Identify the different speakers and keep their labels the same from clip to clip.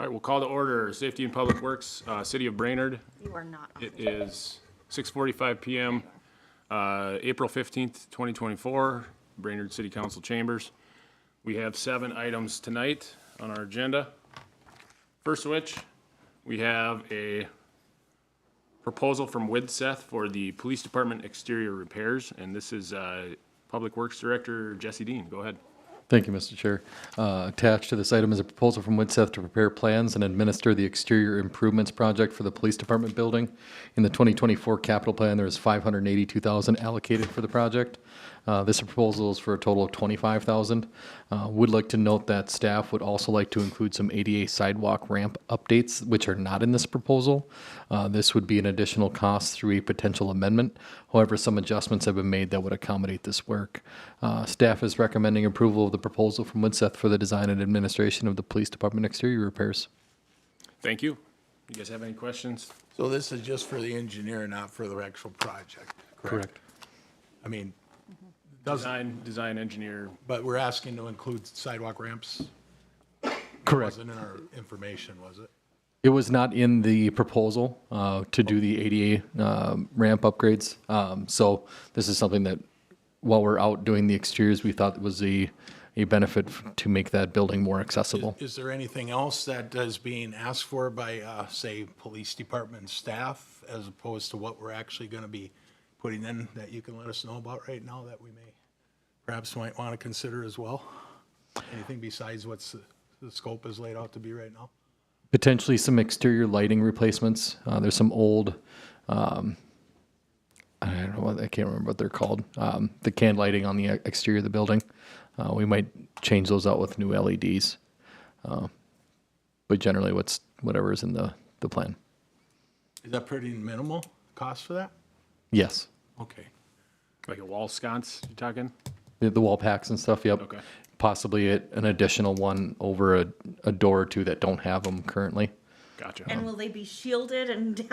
Speaker 1: All right, we'll call to order Safety and Public Works, City of Brainerd.
Speaker 2: You are not on.
Speaker 1: It is 6:45 PM, April 15th, 2024, Brainerd City Council Chambers. We have 7 items tonight on our agenda. First of which, we have a proposal from Widseth for the Police Department exterior repairs, and this is Public Works Director Jesse Dean. Go ahead.
Speaker 3: Thank you, Mr. Chair. Attached to this item is a proposal from Widseth to prepare plans and administer the exterior improvements project for the police department building. In the 2024 capital plan, there is $582,000 allocated for the project. This proposal is for a total of $25,000. Would like to note that staff would also like to include some ADA sidewalk ramp updates, which are not in this proposal. This would be an additional cost through a potential amendment. However, some adjustments have been made that would accommodate this work. Staff is recommending approval of the proposal from Widseth for the design and administration of the police department exterior repairs.
Speaker 1: Thank you. You guys have any questions?
Speaker 4: So this is just for the engineer, not for the actual project, correct? I mean,
Speaker 1: Design engineer.
Speaker 4: but we're asking to include sidewalk ramps?
Speaker 3: Correct.
Speaker 4: Wasn't in our information, was it?
Speaker 3: It was not in the proposal to do the ADA ramp upgrades. So this is something that, while we're out doing the exteriors, we thought was a benefit to make that building more accessible.
Speaker 4: Is there anything else that is being asked for by, say, police department staff as opposed to what we're actually going to be putting in that you can let us know about right now that we may perhaps might want to consider as well? Anything besides what's the scope is laid out to be right now?
Speaker 3: Potentially some exterior lighting replacements. There's some old, I don't know, I can't remember what they're called. The can lighting on the exterior of the building. We might change those out with new LEDs. But generally whatever is in the plan.
Speaker 4: Is that pretty minimal cost for that?
Speaker 3: Yes.
Speaker 4: Okay.
Speaker 1: Like a wall sconce, you talking?
Speaker 3: The wall packs and stuff, yep.
Speaker 1: Okay.
Speaker 3: Possibly an additional one over a door or two that don't have them currently.
Speaker 1: Gotcha.
Speaker 2: And will they be shielded and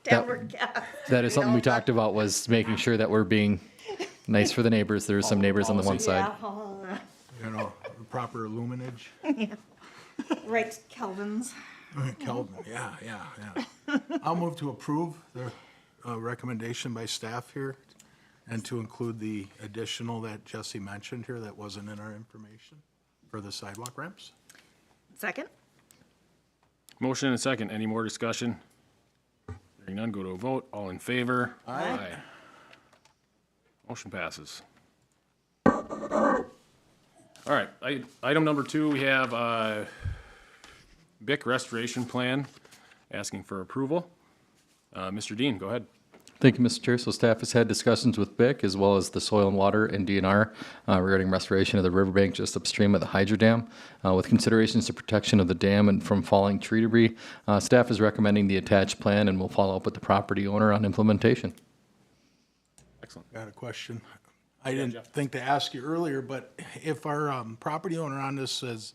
Speaker 2: downward cast?
Speaker 3: That is something we talked about, was making sure that we're being nice for the neighbors. There's some neighbors on the one side.
Speaker 2: Yeah,
Speaker 4: You know, proper illuminage.
Speaker 2: right, Kelvin's.
Speaker 4: Kelvin, yeah. I'll move to approve the recommendation by staff here and to include the additional that Jesse mentioned here that wasn't in our information for the sidewalk ramps.
Speaker 2: Second?
Speaker 1: Motion and a second. Any more discussion? Hearing none, go to a vote. All in favor?
Speaker 4: Aye.
Speaker 1: Motion passes. All right, item number 2, we have BIC restoration plan, asking for approval. Mr. Dean, go ahead.
Speaker 3: Thank you, Mr. Chair. So staff has had discussions with BIC as well as the Soil and Water and DNR regarding restoration of the riverbank just upstream of the hydro dam. With considerations to protection of the dam and from falling tree debris, staff is recommending the attached plan and will follow up with the property owner on implementation.
Speaker 1: Excellent.
Speaker 4: Got a question. I didn't think to ask you earlier, but if our property owner on this says,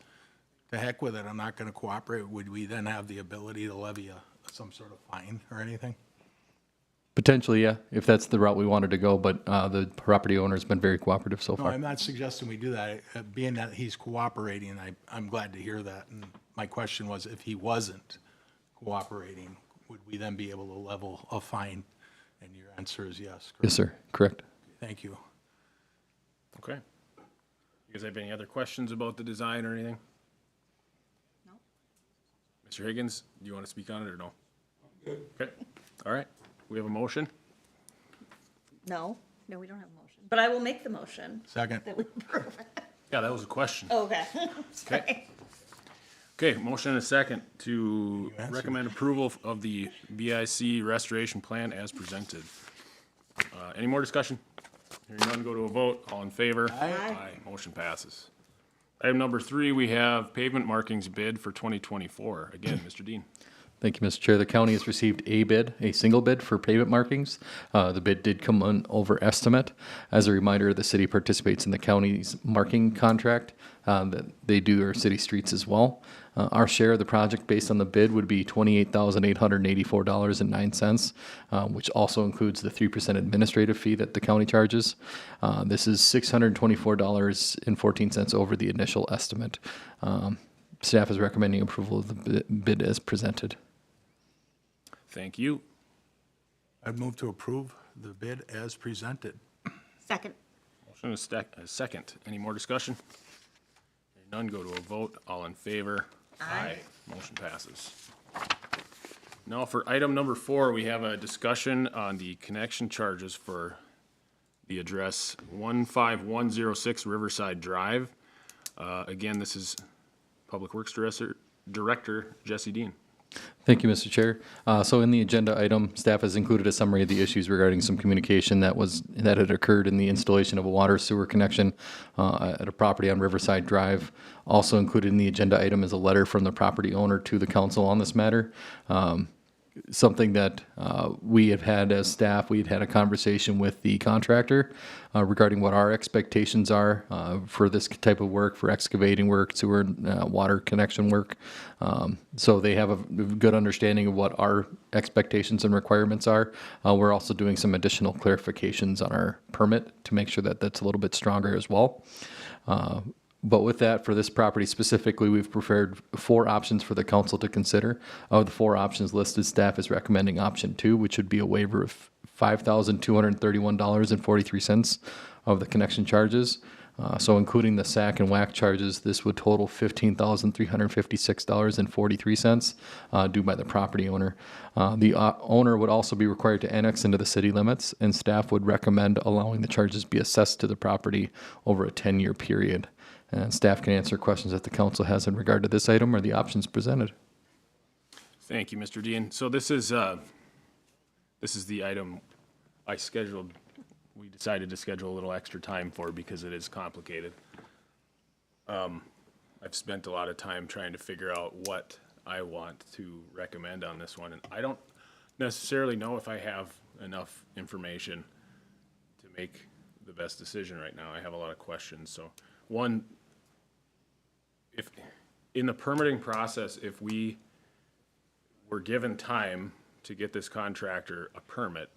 Speaker 4: to heck with it, I'm not going to cooperate, would we then have the ability to levy some sort of fine or anything?
Speaker 3: Potentially, yeah, if that's the route we wanted to go, but the property owner's been very cooperative so
Speaker 4: No,
Speaker 3: far.
Speaker 4: I'm not suggesting we do that. Being that he's cooperating, I'm glad to hear that. And my question was, if he wasn't cooperating, would we then be able to level a fine? And your answer is yes, correct?
Speaker 3: Yes, sir. Correct.
Speaker 4: Thank you.
Speaker 1: Okay. You guys have any other questions about the design or anything?
Speaker 2: No.
Speaker 1: Mr. Higgins, do you want to speak on it or no? Okay, all right. We have a motion?
Speaker 2: No, we don't have a motion. But I will make the motion
Speaker 4: Second.
Speaker 2: that we approve it.
Speaker 1: Yeah, that was a question.
Speaker 2: Oh, okay.
Speaker 1: Okay. Okay, motion and a second to
Speaker 4: answered.
Speaker 1: recommend approval of the BIC restoration plan as presented. Any more discussion? Hearing none, go to a vote. All in favor?
Speaker 4: Aye.
Speaker 1: Motion passes. Item number 3, we have pavement markings bid for 2024. Again, Mr. Dean.
Speaker 3: Thank you, Mr. Chair. The county has received a single bid for pavement markings. The bid did come in over estimate. As a reminder, the city participates in the county's marking contract. That they do our city streets as well. Our share of the project based on the bid would be $28,884.09, which also includes the 3% administrative fee that the county charges. This is $624.14 over the initial estimate. Staff is recommending approval of the bid as presented.
Speaker 1: Thank you.
Speaker 4: I'd move to approve the bid as presented.
Speaker 2: Second.
Speaker 1: Motion is a second. Any more discussion? Hearing none, go to a vote. All in favor? Aye. Motion passes. Now for item number 4, we have a discussion on the connection charges for the address 15106 Riverside Drive. Again, this is Public Works Director Jesse Dean.
Speaker 3: Thank you, Mr. Chair. So in the agenda item, staff has included a summary of the issues regarding some communication that had occurred in the installation of a water sewer connection at a property on Riverside Drive. Also included in the agenda item is a letter from the property owner to the council on this matter. Something that we have had as staff, we had had a conversation with the contractor regarding what our expectations are for this type of work, for excavating work, sewer and water connection work. So they have a good understanding of what our expectations and requirements are. We're also doing some additional clarifications on our permit to make sure that that's a little bit stronger as well. But with that, for this property specifically, we've prepared 4 options for the council to consider. Of the 4 options listed, staff is recommending option 2, which would be a waiver of $5,231.43 of the connection charges. So including the SAC and WAC charges, this would total $15,356.43 due by the property owner. The owner would also be required to annex into the city limits, and staff would recommend allowing the charges be assessed to the property over a 10-year period. And staff can answer questions that the council has in regard to this item or the options presented.
Speaker 1: Thank you, Mr. Dean. So this is the item I scheduled. We decided to schedule a little extra time for because it is complicated. I've spent a lot of time trying to figure out what I want to recommend on this one, and I don't necessarily know if I have enough information to make the best decision right now. I have a lot of questions. So one, if in the permitting process, if we were given time to get this contractor a permit,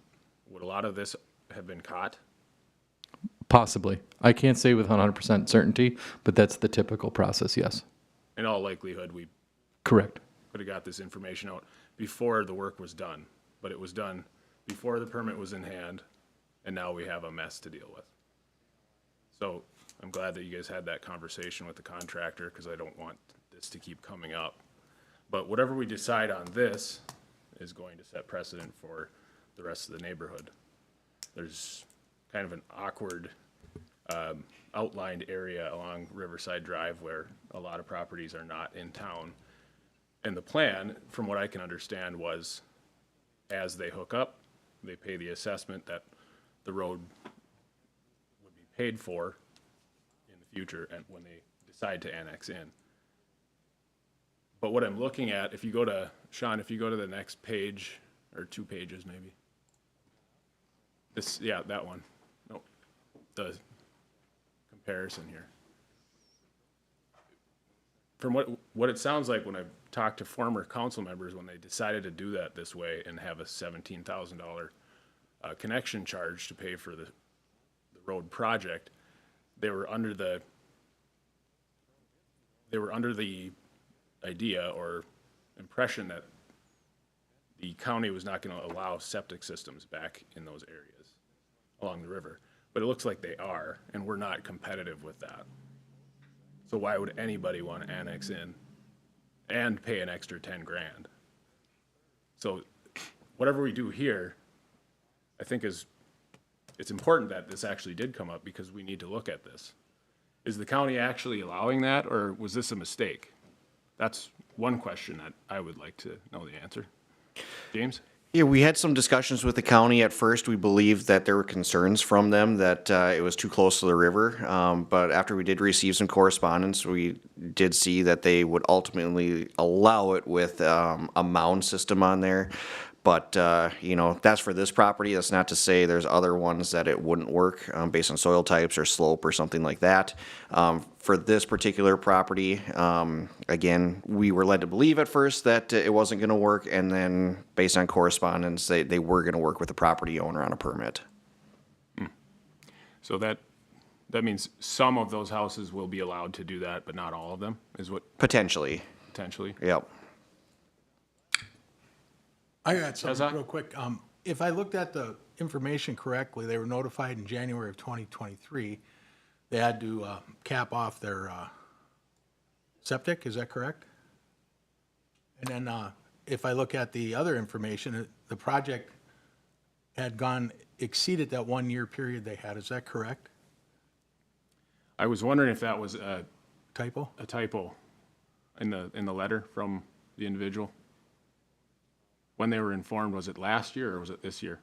Speaker 1: would a lot of this have been caught?
Speaker 3: Possibly. I can't say with 100% certainty, but that's the typical process, yes.
Speaker 1: In all likelihood, we
Speaker 3: Correct.
Speaker 1: could have got this information out before the work was done, but it was done before the permit was in hand, and now we have a mess to deal with. So I'm glad that you guys had that conversation with the contractor, because I don't want this to keep coming up. But whatever we decide on this is going to set precedent for the rest of the neighborhood. There's kind of an awkward outlined area along Riverside Drive where a lot of properties are not in town. And the plan, from what I can understand, was as they hook up, they pay the assessment that the road would be paid for in the future and when they decide to annex in. But what I'm looking at, if you go to, Sean, if you go to the next page, or 2 pages maybe. This, yeah, that one. No, the comparison here. From what it sounds like when I've talked to former council members, when they decided to do that this way and have a $17,000 connection charge to pay for the road project, they were under the idea or impression that the county was not going to allow septic systems back in those areas along the river. But it looks like they are, and we're not competitive with that. So why would anybody want to annex in and pay an extra 10 grand? So whatever we do here, I think it's important that this actually did come up because we need to look at this. Is the county actually allowing that, or was this a mistake? That's one question that I would like to know the answer. James?
Speaker 5: Yeah, we had some discussions with the county at first. We believed that there were concerns from them that it was too close to the river. But after we did receive some correspondence, we did see that they would ultimately allow it with a mound system on there. But, that's for this property. That's not to say there's other ones that it wouldn't work based on soil types or slope or something like that. For this particular property, again, we were led to believe at first that it wasn't going to work. And then based on correspondence, they were going to work with the property owner on a permit.
Speaker 1: So that that means some of those houses will be allowed to do that, but not all of them, is what,
Speaker 5: Potentially,
Speaker 1: potentially?
Speaker 5: yep.
Speaker 4: I got something
Speaker 1: Zach?
Speaker 4: real quick. If I looked at the information correctly, they were notified in January of 2023. They had to cap off their septic, is that correct? And then if I look at the other information, the project had exceeded that 1-year period they had, is that correct?
Speaker 1: I was wondering if that was a
Speaker 4: Typo?
Speaker 1: typo in the letter from the individual. When they were informed, was it last year or was it this year?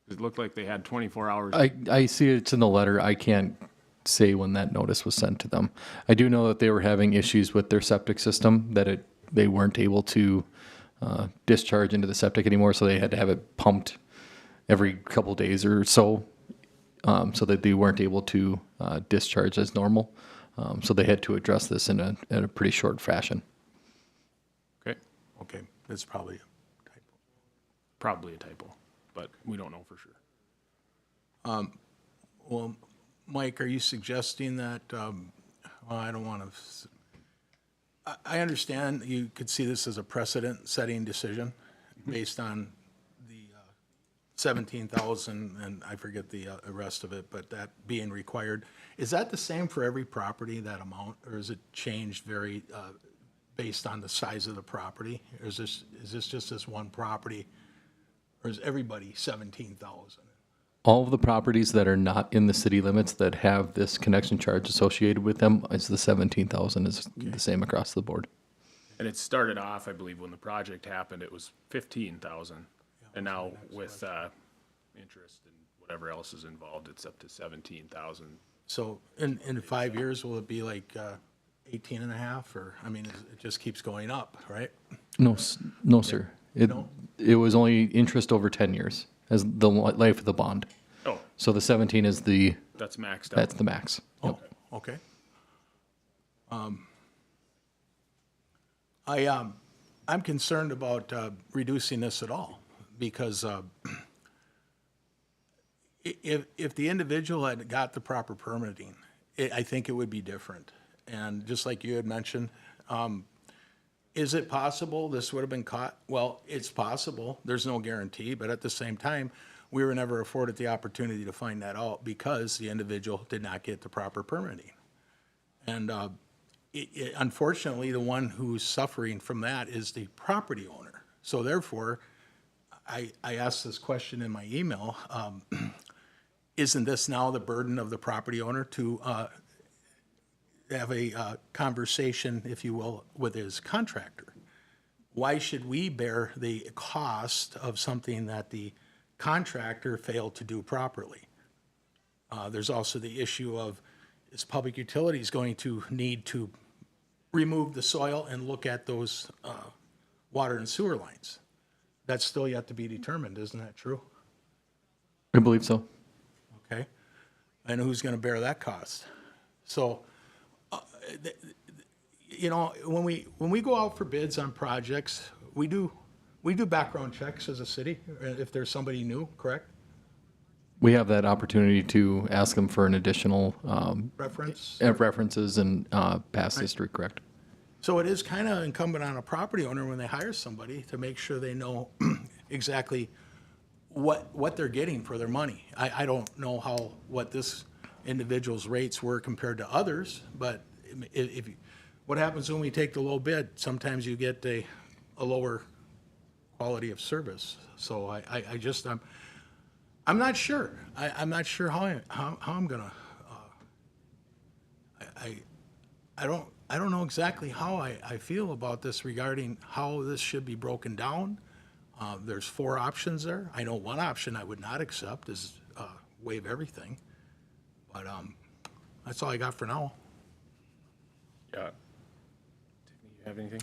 Speaker 1: It looked like they had 24 hours.
Speaker 3: I see it's in the letter. I can't say when that notice was sent to them. I do know that they were having issues with their septic system, that they weren't able to discharge into the septic anymore, so they had to have it pumped every couple days or so, so that they weren't able to discharge as normal. So they had to address this in a pretty short fashion.
Speaker 1: Okay,
Speaker 4: Okay, that's probably a typo.
Speaker 1: probably a typo, but we don't know for sure.
Speaker 4: Well, Mike, are you suggesting that, well, I don't want to, I understand you could see this as a precedent-setting decision based on the 17,000, and I forget the rest of it, but that being required. Is that the same for every property, that amount, or is it changed very, based on the size of the property? Or is this just this one property, or is everybody 17,000?
Speaker 3: All of the properties that are not in the city limits that have this connection charge associated with them is the 17,000 is the same across the board.
Speaker 1: And it started off, I believe, when the project happened, it was 15,000. And now with interest and whatever else is involved, it's up to 17,000.
Speaker 4: So in 5 years, will it be like 18 and a half, or, I mean, it just keeps going up, right?
Speaker 3: No, sir. It was only interest over 10 years as the life of the bond.
Speaker 1: Oh,
Speaker 3: So the 17 is
Speaker 1: that's maxed out.
Speaker 3: that's the max. Yep.
Speaker 4: Oh, okay. I'm concerned about reducing this at all, because if the individual had got the proper permitting, I think it would be different. And just like you had mentioned, is it possible this would have been caught? Well, it's possible. There's no guarantee, but at the same time, we were never afforded the opportunity to find that out because the individual did not get the proper permitting. And unfortunately, the one who's suffering from that is the property owner. So therefore, I asked this question in my email, isn't this now the burden of the property owner to have a conversation, if you will, with his contractor? Why should we bear the cost of something that the contractor failed to do properly? There's also the issue of, is Public Utilities going to need to remove the soil and look at those water and sewer lines? That's still yet to be determined, isn't that true?
Speaker 3: I believe so.
Speaker 4: Okay, and who's going to bear that cost? So, you know, when we go out for bids on projects, we do background checks as a city if there's somebody new, correct?
Speaker 3: We have that opportunity to ask them for an additional
Speaker 4: Reference.
Speaker 3: references and past history, correct?
Speaker 4: So it is kind of incumbent on a property owner when they hire somebody to make sure they know exactly what they're getting for their money. I don't know what this individual's rates were compared to others, but what happens when we take the low bid? Sometimes you get a lower quality of service. So I'm not sure. I'm not sure how I'm gonna. I don't know exactly how I feel about this regarding how this should be broken down. There's 4 options there. I know one option I would not accept is waive everything. But that's all I got for now.
Speaker 1: Yeah. Tiffany, you have anything?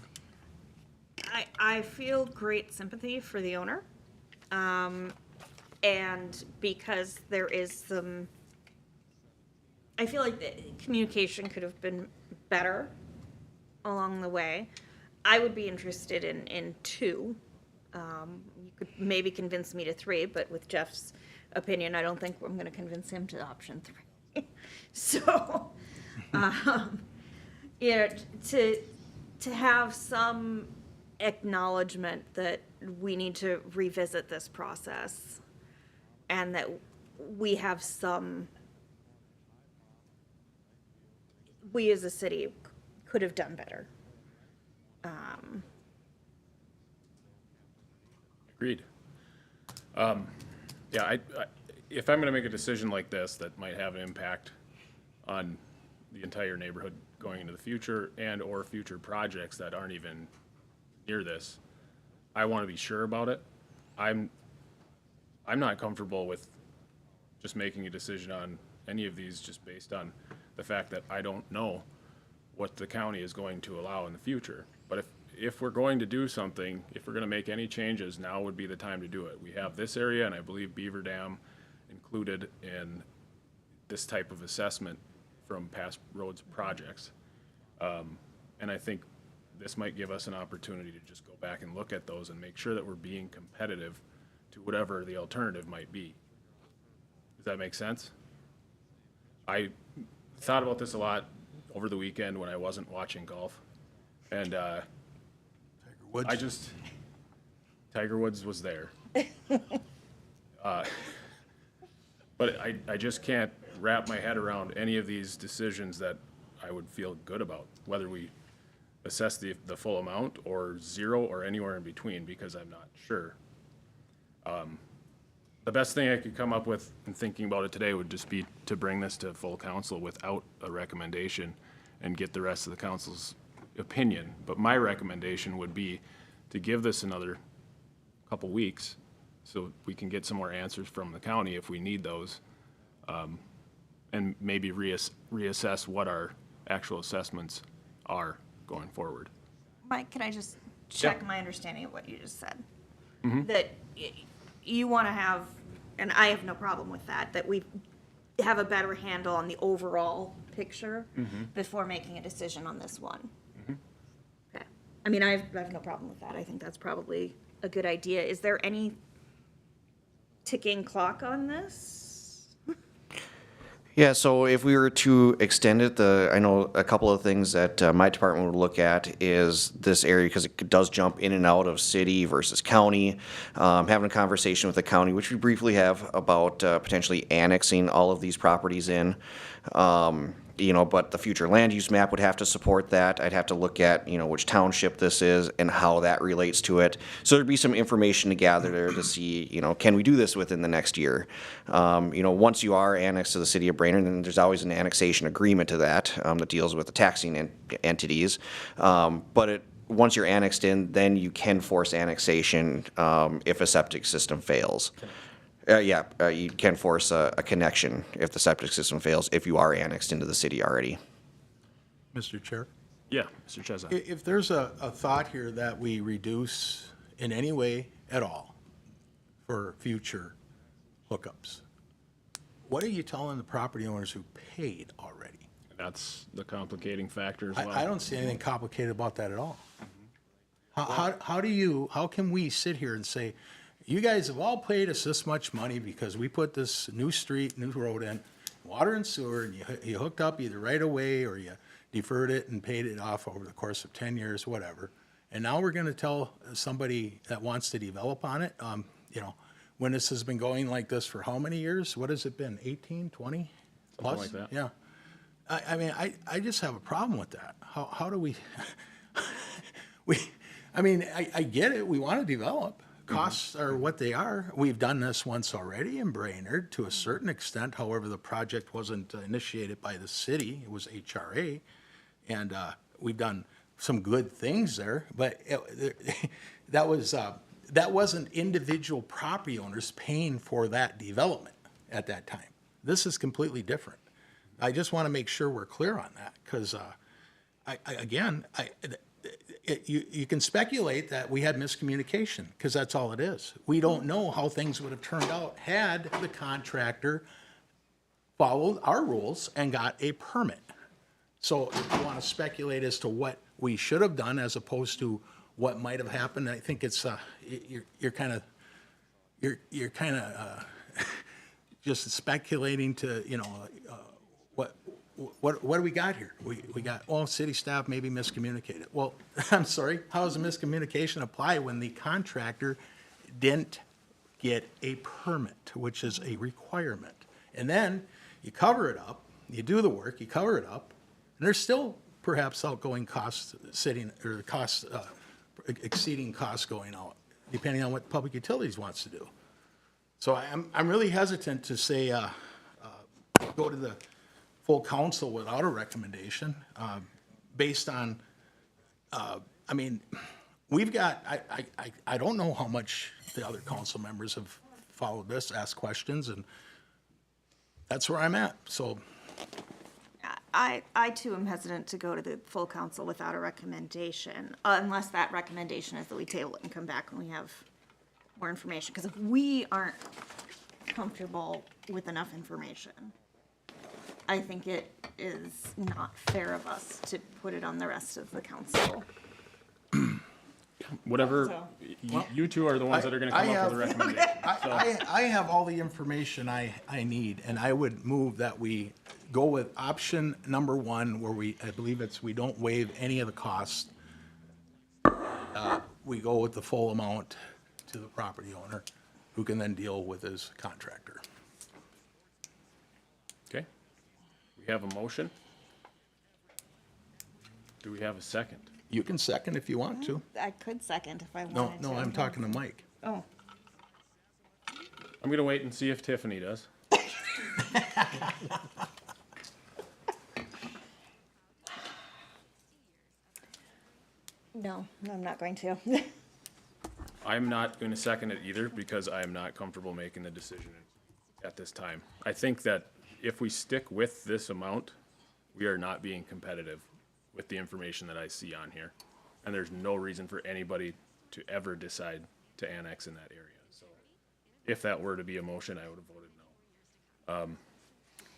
Speaker 2: I feel great sympathy for the owner. And because there is some, I feel like the communication could have been better along the way. I would be interested in 2. You could maybe convince me to 3, but with Jeff's opinion, I don't think I'm going to convince him to option 3. So, you know, to have some acknowledgement that we need to revisit this process and that we have we as a city could have done better.
Speaker 1: Agreed. Yeah, if I'm gonna make a decision like this that might have an impact on the entire neighborhood going into the future and/or future projects that aren't even near this, I wanna be sure about it. I'm not comfortable with just making a decision on any of these just based on the fact that I don't know what the county is going to allow in the future. But if we're going to do something, if we're gonna make any changes, now would be the time to do it. We have this area, and I believe Beaver Dam included in this type of assessment from past roads projects. And I think this might give us an opportunity to just go back and look at those and make sure that we're being competitive to whatever the alternative might be. Does that make sense? I thought about this a lot over the weekend when I wasn't watching golf. And
Speaker 4: Woods?
Speaker 1: Tiger Woods was there. But I just can't wrap my head around any of these decisions that I would feel good about, whether we assess the full amount or zero or anywhere in between, because I'm not sure. The best thing I could come up with in thinking about it today would just be to bring this to full council without a recommendation and get the rest of the council's opinion. But my recommendation would be to give this another couple weeks so we can get some more answers from the county if we need those, and maybe reassess what our actual assessments are going forward.
Speaker 2: Mike, can I just check my understanding of what you just said? That you want to have, and I have no problem with that we have a better handle on the overall picture before making a decision on this one. Okay. I mean, I have no problem with that. I think that's probably a good idea. Is there any ticking clock on this?
Speaker 5: Yeah, so if we were to extend it, I know a couple of things that my department would look at is this area, because it does jump in and out of city versus county. Having a conversation with the county, which we briefly have, about potentially annexing all of these properties in. But the future land use map would have to support that. I'd have to look at, which township this is and how that relates to it. So there'd be some information to gather there to see, can we do this within the next year? Once you are annexed to the city of Brainerd, then there's always an annexation agreement to that, that deals with the taxing entities. Once you're annexed in, then you can force annexation, if a septic system fails. You can force a connection if the septic system fails, if you are annexed into the city already.
Speaker 4: Mr. Chair?
Speaker 1: Yeah, Mr. Chesa.
Speaker 4: If there's a thought here that we reduce in any way at all for future hookups, what are you telling the property owners who paid already?
Speaker 1: That's the complicating factor as well.
Speaker 4: I don't see anything complicated about that at all. How can we sit here and say, you guys have all paid us this much money because we put this new street, new road in, water and sewer, and you hooked up either right away or you deferred it and paid it off over the course of 10 years, whatever. And now we're gonna tell somebody that wants to develop on it, when this has been going like this for how many years? What has it been, 18, 20 plus?
Speaker 1: Something like that.
Speaker 4: Yeah. I just have a problem with that. How do we, I get it, we wanna develop. Costs are what they are. We've done this once already in Brainerd to a certain extent. However, the project wasn't initiated by the city. It was HRA. And we've done some good things there. But that wasn't individual property owners paying for that development at that time. This is completely different. I just want to make sure we're clear on that because, you can speculate that we had miscommunication, because that's all it is. We don't know how things would have turned out had the contractor followed our rules and got a permit. So if you want to speculate as to what we should have done as opposed to what might have happened, I think it's you're kind of just speculating to what do we got here? We got, oh, city staff maybe miscommunicated. Well, I'm sorry, how does a miscommunication apply when the contractor didn't get a permit, which is a requirement? And then you cover it up, you do the work, you cover it up, and there's still perhaps outgoing costs sitting, or costs, exceeding costs going out, depending on what Public Utilities wants to do. So I'm really hesitant to say, go to the full council without a recommendation, based on, I mean, we've got, I don't know how much the other council members have followed this, asked questions, and that's where I'm at, so.
Speaker 2: I too am hesitant to go to the full council without a recommendation, unless that recommendation is that we table it and come back when we have more information. Because if we aren't comfortable with enough information, I think it is not fair of us to put it on the rest of the council.
Speaker 1: Whatever,
Speaker 2: So-
Speaker 1: you two are the ones that are gonna come up with a recommendation.
Speaker 4: I have all the information I need, and I would move that we go with option number one, where I believe we don't waive any of the costs. We go with the full amount to the property owner, who can then deal with his contractor.
Speaker 1: Okay, we have a motion. Do we have a second?
Speaker 4: You can second if you want to.
Speaker 2: I could second if I
Speaker 4: No,
Speaker 2: wanted to.
Speaker 4: no, I'm talking to Mike.
Speaker 2: Oh,
Speaker 1: I'm gonna wait and see if Tiffany does.
Speaker 2: no, I'm not going to.
Speaker 1: I'm not gonna second it either, because I am not comfortable making the decision at this time. I think that if we stick with this amount, we are not being competitive with the information that I see on here. And there's no reason for anybody to ever decide to annex in that area. So if that were to be a motion, I would have voted no.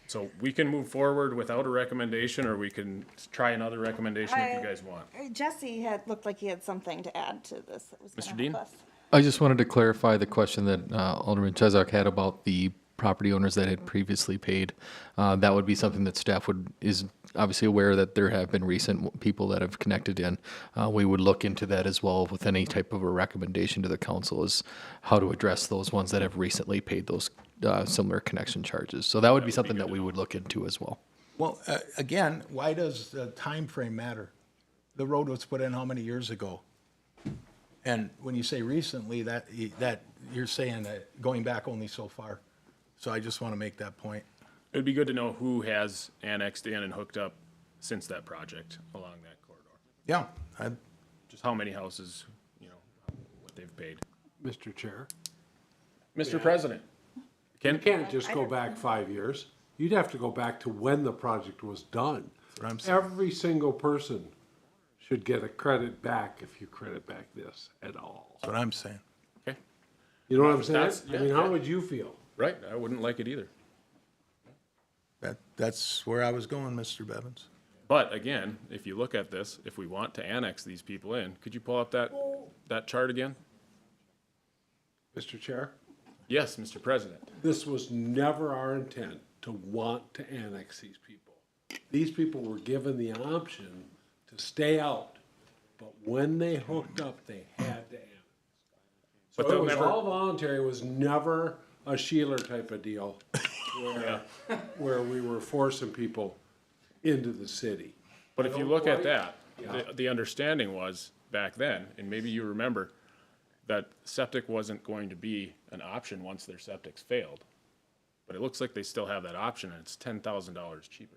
Speaker 1: So we can move forward without a recommendation, or we can try another recommendation if you guys want.
Speaker 2: Jesse had looked like he had something to add to this. That was gonna
Speaker 1: Mr.
Speaker 2: help
Speaker 1: Dean?
Speaker 2: us.
Speaker 3: I just wanted to clarify the question that Alderman Chesak had about the property owners that had previously paid. That would be something that staff is obviously aware that there have been recent people that have connected in. We would look into that as well with any type of a recommendation to the council, is how to address those ones that have recently paid those similar connection charges. So that would be something that we would look into as well.
Speaker 4: Well, again, why does the time frame matter? The road was put in how many years ago? And when you say recently, that you're saying that going back only so far. So I just want to make that point.
Speaker 1: It'd be good to know who has annexed in and hooked up since that project along that corridor.
Speaker 4: Yeah,
Speaker 1: Just how many houses, what they've paid.
Speaker 6: Mr. Chair,
Speaker 1: Mr. President,
Speaker 6: you can't just go back 5 years. You'd have to go back to when the project was done.
Speaker 4: what I'm saying.
Speaker 6: Every single person should get a credit back if you credit back this at all.
Speaker 4: That's what I'm saying.
Speaker 1: okay,
Speaker 6: You know what I'm saying?
Speaker 1: That's-
Speaker 6: I mean,
Speaker 1: yeah,
Speaker 6: how
Speaker 1: yeah.
Speaker 6: would you feel?
Speaker 1: right, I wouldn't like it either.
Speaker 4: That's where I was going, Mr. Bevins.
Speaker 1: But again, if you look at this, if we want to annex these people in, could you pull up that chart again?
Speaker 6: Mr. Chair,
Speaker 1: Yes, Mr. President.
Speaker 6: this was never our intent to want to annex these people. These people were given the option to stay out, but when they hooked up, they had to annex. So
Speaker 1: But they'll
Speaker 6: it was
Speaker 1: never-
Speaker 6: all voluntary. It was never a Sheeler type of deal where we were forcing people into the city.
Speaker 1: But if you look at that, the understanding was back then, and maybe you remember, that septic wasn't going to be an option once their septics failed. But it looks like they still have that option, and it's $10,000 cheaper.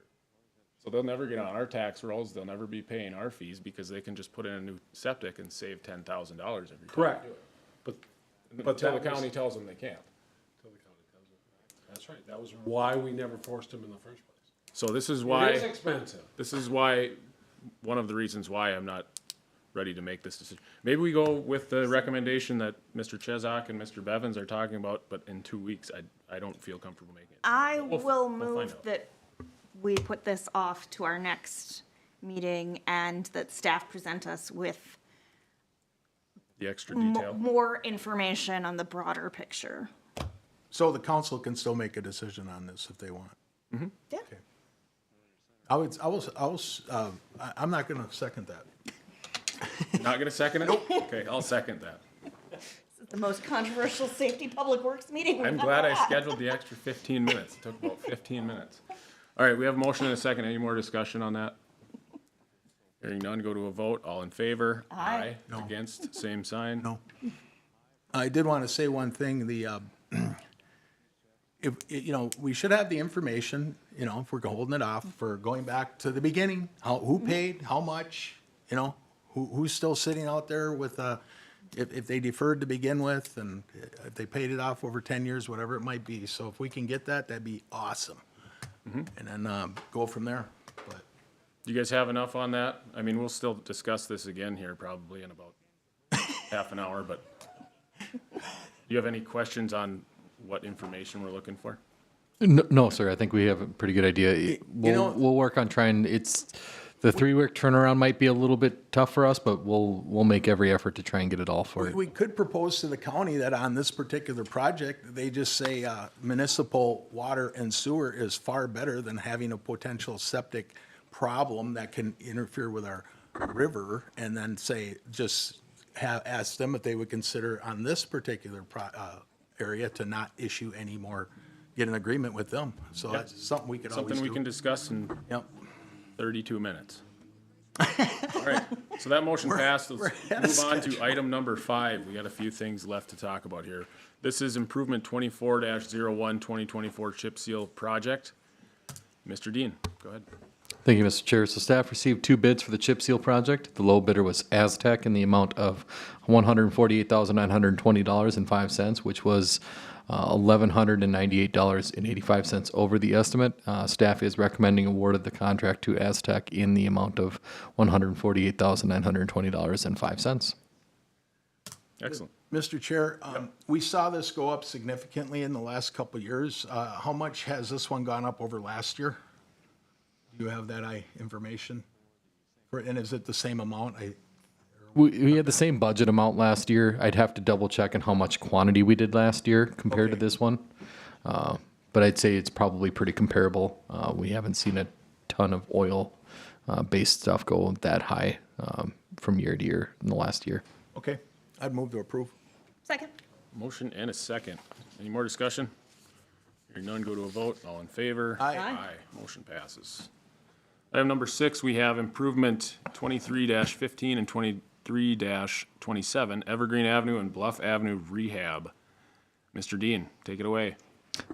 Speaker 1: So they'll never get on our tax rolls, they'll never be paying our fees, because they can just put in a new septic and save $10,000 every time.
Speaker 6: Correct.
Speaker 1: they do it.
Speaker 6: But
Speaker 1: Until the
Speaker 6: that was-
Speaker 1: county tells them they can't.
Speaker 6: That's right. That was why we never forced them in the first place.
Speaker 1: So this is
Speaker 6: It is
Speaker 1: why,
Speaker 6: expensive.
Speaker 1: one of the reasons why I'm not ready to make this decision. Maybe we go with the recommendation that Mr. Chesak and Mr. Bevins are talking about, but in 2 weeks, I don't feel comfortable making it.
Speaker 2: I
Speaker 1: We'll
Speaker 2: will
Speaker 1: find
Speaker 2: move
Speaker 1: out.
Speaker 2: that we put this off to our next meeting and that staff present us with
Speaker 1: The extra detail.
Speaker 2: more information on the broader picture.
Speaker 4: So the council can still make a decision on this if they want.
Speaker 2: Yeah.
Speaker 4: I'm not gonna second that.
Speaker 1: Not gonna second it? Okay, I'll second that.
Speaker 2: This is the most controversial safety public works meeting we've
Speaker 1: I'm
Speaker 2: ever
Speaker 1: glad I
Speaker 2: had.
Speaker 1: scheduled the extra 15 minutes. It took about 15 minutes. All right, we have a motion and a second. Any more discussion on that? Hearing none, go to a vote. All in favor?
Speaker 2: Aye.
Speaker 4: No.
Speaker 1: Against, same sign?
Speaker 4: No. I did want to say one thing, we should have the information, if we're holding it off, for going back to the beginning, who paid, how much, who's still sitting out there with, if they deferred to begin with, and if they paid it off over 10 years, whatever it might be. So if we can get that, that'd be awesome. And then go from there. But
Speaker 1: You guys have enough on that? I mean, we'll still discuss this again here probably in about half an hour, but do you have any questions on what information we're looking for?
Speaker 3: No, sir, I think we have a pretty good idea. We'll work on trying, the 3-week turnaround might be a little bit tough for us, but we'll make every effort to try and get it all for you.
Speaker 4: we could propose to the county that on this particular project, they just say municipal water and sewer is far better than having a potential septic problem that can interfere with our river, and then say, ask them if they would consider on this particular area to not issue any more, get an agreement with them. So that's something we could always do.
Speaker 1: Something we can discuss in
Speaker 4: Yep.
Speaker 1: 32 minutes. All right, so that motion passed. Let's
Speaker 4: ahead of
Speaker 1: move on to item number 5. We got a few things left to talk about here. This is improvement 24-01 2024 chip seal project. Mr. Dean, go ahead.
Speaker 3: Thank you, Mr. Chair. So staff received 2 bids for the chip seal project. The low bidder was Aztec in the amount of $148,920.05, which was $1,198.85 over the estimate. Staff is recommending award of the contract to Aztec in the amount of $148,920.05.
Speaker 1: Excellent.
Speaker 4: Mr. Chair, we saw this go up significantly in the last couple of years. How much has this one gone up over last year? Do you have that information? And is it the same amount?
Speaker 3: We had the same budget amount last year. I'd have to double check on how much quantity we did last year compared to
Speaker 4: Okay.
Speaker 3: this one. But I'd say it's probably pretty comparable. We haven't seen a ton of oil based stuff go that high from year to year in the last year.
Speaker 4: Okay, I'd move to approve.
Speaker 2: Second.
Speaker 1: Motion and a second. Any more discussion? Hearing none, go to a vote. All in favor?
Speaker 4: Aye.
Speaker 2: Aye.
Speaker 1: Motion passes. Item number 6, we have improvement 23-15 and 23-27 Evergreen Avenue and Bluff Avenue rehab. Mr. Dean, take it away.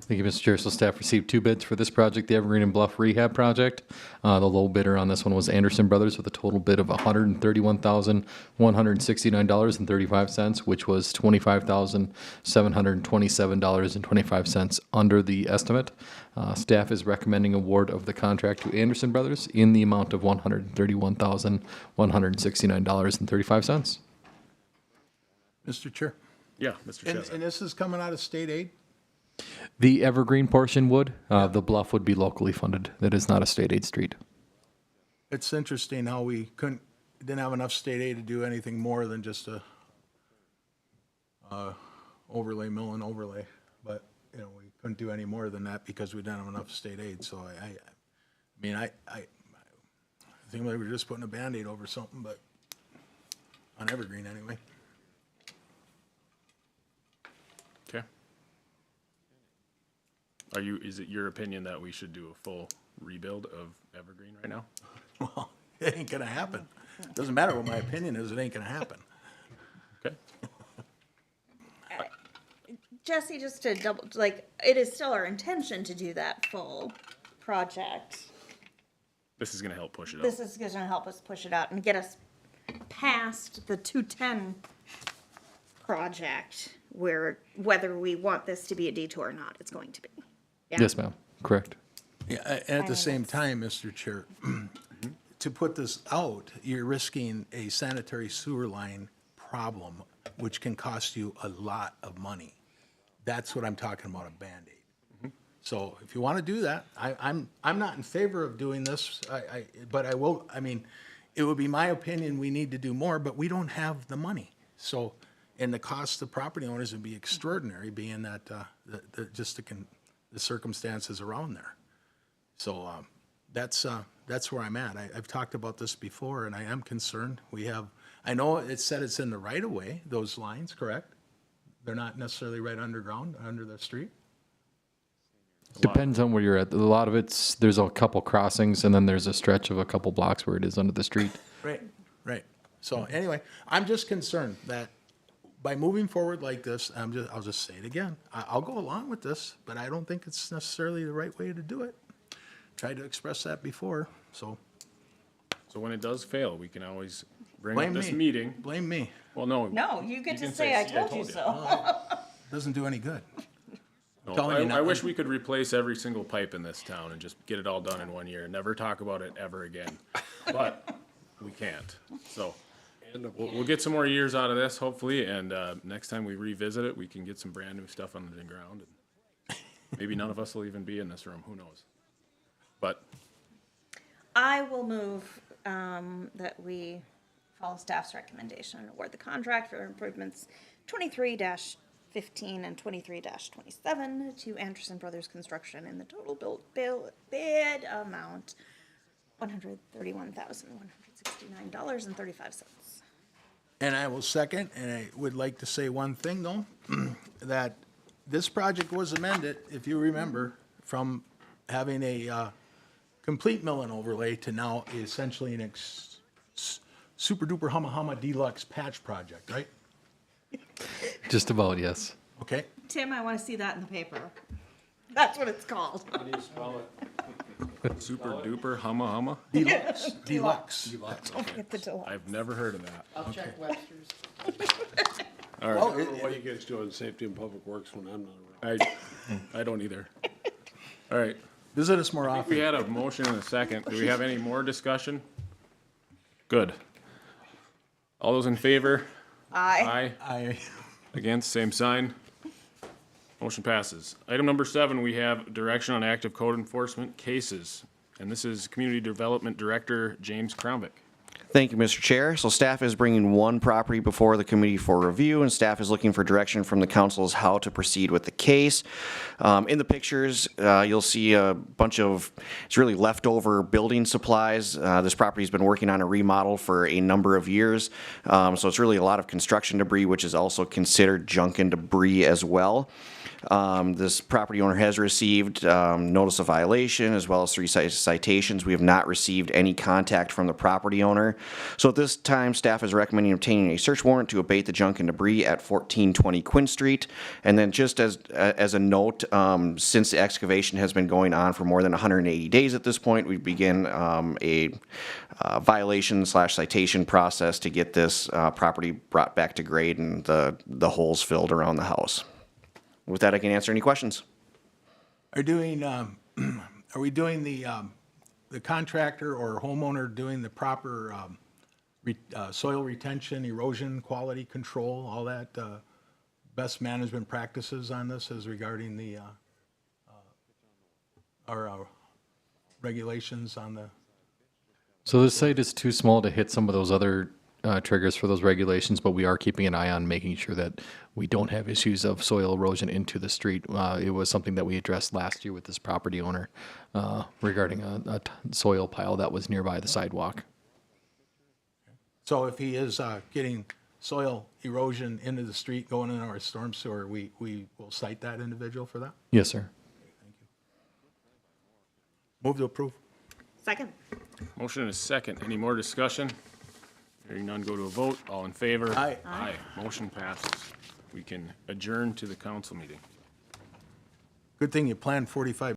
Speaker 3: Thank you, Mr. Chair. So staff received 2 bids for this project, the Evergreen and Bluff Rehab Project. The low bidder on this one was Anderson Brothers with a total bid of $131,169.35, which was $25,727.25 under the estimate. Staff is recommending award of the contract to Anderson Brothers in the amount of $131,169.35.
Speaker 4: Mr. Chair.
Speaker 1: Yeah, Mr.
Speaker 4: And
Speaker 1: Chesnut.
Speaker 4: this is coming out of state aid?
Speaker 3: The Evergreen portion would, the Bluff would be locally funded. That is not a state aid street.
Speaker 4: It's interesting how we didn't have enough state aid to do anything more than just a overlay, mill and overlay. But, we couldn't do any more than that because we didn't have enough state aid. So I think we were just putting a Band-Aid over something, but on Evergreen anyway.
Speaker 1: Okay. Is it your opinion that we should do a full rebuild of Evergreen right now?
Speaker 4: Well, it ain't gonna happen. Doesn't matter what my opinion is, it ain't gonna happen.
Speaker 1: Okay.
Speaker 2: Jesse, just to double, it is still our intention to do that full project.
Speaker 1: This is gonna help push it up.
Speaker 2: This is gonna help us push it out and get us past the 210 project, whether we want this to be a detour or not, it's going to be. Yeah?
Speaker 3: Yes, ma'am. Correct.
Speaker 4: Yeah, and at the same time, Mr. Chair, to put this out, you're risking a sanitary sewer line problem, which can cost you a lot of money. That's what I'm talking about, a Band-Aid. So if you want to do that, I'm not in favor of doing this, but I will, it would be my opinion we need to do more, but we don't have the money. So, and the cost to property owners would be extraordinary, being that, just the circumstances around there. So, that's that's where I'm at. I've talked about this before, and I am concerned. I know it said it's in the right of way, those lines, correct? They're not necessarily right underground, under the street?
Speaker 3: Depends on where you're at. A lot of there's a couple crossings and then there's a stretch of a couple blocks where it is under the street.
Speaker 4: Right, right. So anyway, I'm just concerned that by moving forward like this, I'll just say it again. I'll go along with this, but I don't think it's necessarily the right way to do it. Tried to express that before, so
Speaker 1: So when it does fail, we can always bring up
Speaker 4: blame
Speaker 1: this
Speaker 4: me.
Speaker 1: meeting.
Speaker 4: Blame me.
Speaker 1: Well, no.
Speaker 2: No, you get
Speaker 1: can
Speaker 2: to say, I
Speaker 1: "See,
Speaker 2: told you so.
Speaker 4: Doesn't do any good.
Speaker 1: No,
Speaker 4: telling you
Speaker 1: I
Speaker 4: now.
Speaker 1: wish we could replace every single pipe in this town and just get it all done in 1 year and never talk about it ever again. But we can't. So we'll get some more years out of this, hopefully, and next time we revisit it, we can get some brand-new stuff on the ground. And maybe none of us will even be in this room, who knows? But
Speaker 2: I will move that we follow staff's recommendation and award the contract for improvements 23-15 and 23-27 to Anderson Brothers Construction in the total bid amount $131,169.35.
Speaker 4: And I will second, and I would like to say one thing, though, that this project was amended, if you remember, from having a complete mill and overlay to now essentially an super duper humma humma deluxe patch project, right?
Speaker 3: Just about, yes.
Speaker 4: Okay?
Speaker 2: Tim, I want to see that in the paper. That's what it's called.
Speaker 1: super duper humma humma?
Speaker 4: Deluxe, deluxe.
Speaker 2: Don't forget the deluxe.
Speaker 1: I've never heard of that.
Speaker 7: I'll check Webster's.
Speaker 1: All
Speaker 4: Well,
Speaker 1: right.
Speaker 6: I don't know what you guys do in safety and public works when I'm not around.
Speaker 1: I don't either. All right.
Speaker 4: Visit us more
Speaker 1: We
Speaker 4: often.
Speaker 1: had a motion and a second. Do we have any more discussion? Good. All those in favor?
Speaker 2: Aye.
Speaker 1: Aye. Against, same sign. Motion passes. Item number 7, we have direction on active code enforcement cases. And this is Community Development Director James Kronvik.
Speaker 5: Thank you, Mr. Chair. So staff is bringing one property before the committee for review, and staff is looking for direction from the council as how to proceed with the case. In the pictures, you'll see a bunch of, it's really leftover building supplies. This property's been working on a remodel for a number of years, so it's really a lot of construction debris, which is also considered junk and debris as well. This property owner has received notice of violation as well as 3 citations. We have not received any contact from the property owner. So at this time, staff is recommending obtaining a search warrant to abate the junk and debris at 1420 Quinn Street. And then just as a note, since the excavation has been going on for more than 180 days at this point, we begin a violation/citation process to get this property brought back to grade and the holes filled around the house. With that, I can answer any questions.
Speaker 4: Are we doing the contractor or homeowner doing the proper soil retention, erosion, quality control, all that, best management practices on this as regarding our regulations on the,
Speaker 3: So this site is too small to hit some of those other triggers for those regulations, but we are keeping an eye on making sure that we don't have issues of soil erosion into the street. It was something that we addressed last year with this property owner regarding a soil pile that was nearby the sidewalk.
Speaker 4: so if he is getting soil erosion into the street going into our storm sewer, we will cite that individual for that?
Speaker 3: Yes, sir.
Speaker 4: Move to approve.
Speaker 2: Second.
Speaker 1: Motion and a second. Any more discussion? Hearing none, go to a vote. All in favor?
Speaker 4: Aye.
Speaker 1: Aye. Motion passes. We can adjourn to the council meeting.
Speaker 4: Good thing you planned 45